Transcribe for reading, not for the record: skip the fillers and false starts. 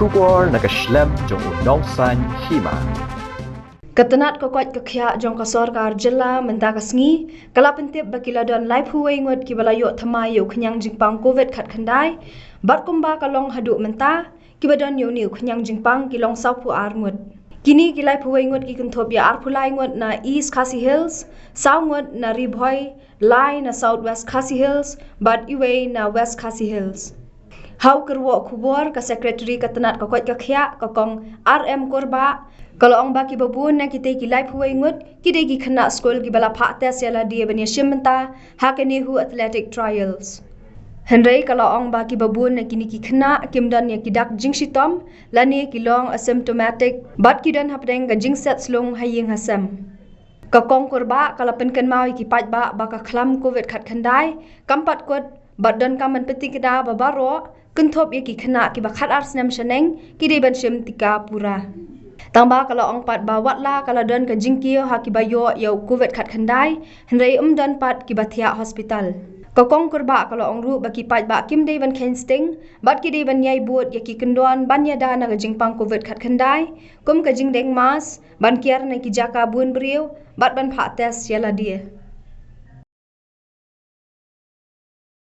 Kubor nakaslem jong unong san Hima. Ketenat kokoit kekhia jong ka Sorkar jela mentakasngi kala pentip bakiladon live huwei ngut ki balayo thamayo khnyang jingpang COVID khat khandai bat kumba kalong hadu menta ki badon yoniu khnyang jingpang kilong saupu ar ngut. Kini ki live huwei ngut ki kunthop ya ar phulai ngut na East Khasi Hills, South ngut na Ribhoi, Lai na Southwest Khasi Hills, bat iwei na West Khasi Hills. Hau kerwo kubor ka secretary ketenat kokoit kekhia kokong RM korba kalau ong baki babun na kita ki live huwei ngut kita ki Khynnah Skul ki bala phak tes yala dia bania shimenta hakani hu athletic trials. Hendrai kalau ong baki babun na kini ki Khynnah kimdan ya kidak jingsitom lani ki long asymptomatic bat kidan hapdeng ga jingset slung haying hasam. Kokong korba kalau penken mau ki pajba baka khlam COVID khat khandai kampat kot badan kaman peti keda babaro kunthop ya ki Khynnah ki bakhat arsnam shaneng ki de ban shim tika pura. Tamba kalau ong pat bawat la kalau don ke jingkio haki bayo yau COVID khat khandai hendrai don pat ki bathia hospital. Kokong kurba kalau ong ru baki pat ba kim dei ban kensting bat ki dei ban yai buat ya ki kendon ban ya da na jingpang COVID khat khandai kum ke jingdeng mas ban kiar na ki jaka bun beriu bat ban phak tes yala dia.